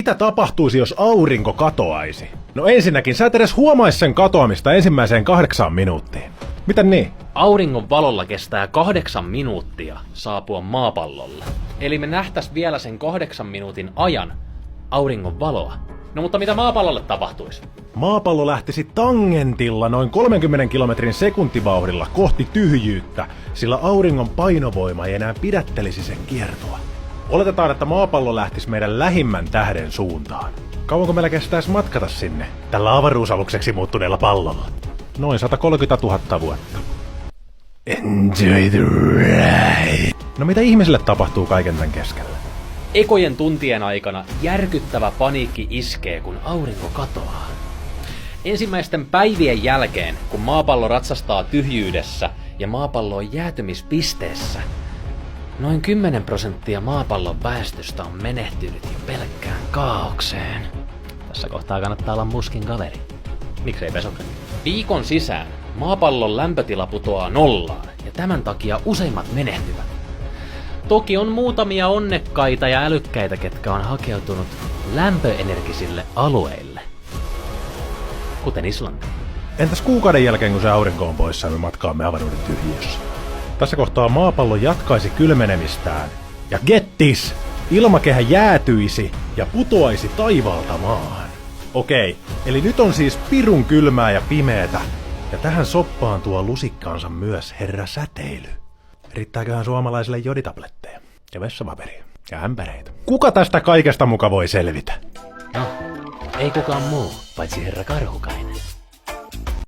Mitä tapahtuisi, jos aurinko katoaisi? No ensinnäkin, sä et edes huomais sen katoamista ensimmäiseen 8 minuuttiin. Miten niin? Auringon valolla kestää 8 minuuttia saapua maapallolle. Eli me nähtäis vielä sen 8 minuutin ajan auringon valoa. No mutta mitä maapallolle tapahtuisi? Maapallo lähtisi tangentilla noin 30 kilometrin sekuntivauhdilla kohti tyhjyyttä, sillä auringon painovoima ei enää pidättelisi sen kiertoa. Oletetaan, että maapallo lähtisi meidän lähimmän tähden suuntaan. Kauanko meillä kestäisi matkata sinne, tällä avaruusalukseksi muuttuneella pallolla? Noin 130 000 vuotta. Enjoy the ride. No mitä ihmisille tapahtuu kaiken tämän keskellä? Ekojen tuntien aikana järkyttävä paniikki iskee, kun aurinko katoaa. Ensimmäisten päivien jälkeen, kun maapallo ratsastaa tyhjyydessä ja maapallo on jäätymispisteessä, noin 10% maapallon väestöstä on menehtynyt jo pelkkään kaaukseen. Tässä kohtaa kannattaa olla muskin kaveri. Miksei Pesoka? Viikon sisään maapallon lämpötila putoaa nollaan ja tämän takia useimmat menehtyvät. Toki on muutamia onnekkaita ja älykkäitä, ketkä on hakeutunut lämpöenergisille alueille. Kuten Islanti. Entäs kuukauden jälkeen, kun se aurinko on poissa ja me matkaamme avaruuden tyhjiössä? Tässä kohtaa maapallo jatkaisi kylmenemistään. Ja get this! Ilmakehä jäätyisi ja putoaisi taivaalta maahan. Okei, eli nyt on siis pirun kylmää ja pimeetä. Ja tähän soppaan tuo lusikkaansa myös herra säteily. Riittääköhän suomalaisille joditabletteja ja vessapaperia ja ämpäreitä? Kuka tästä kaikesta muka voi selvitä? No, ei kukaan muu, paitsi herra Karhukainen.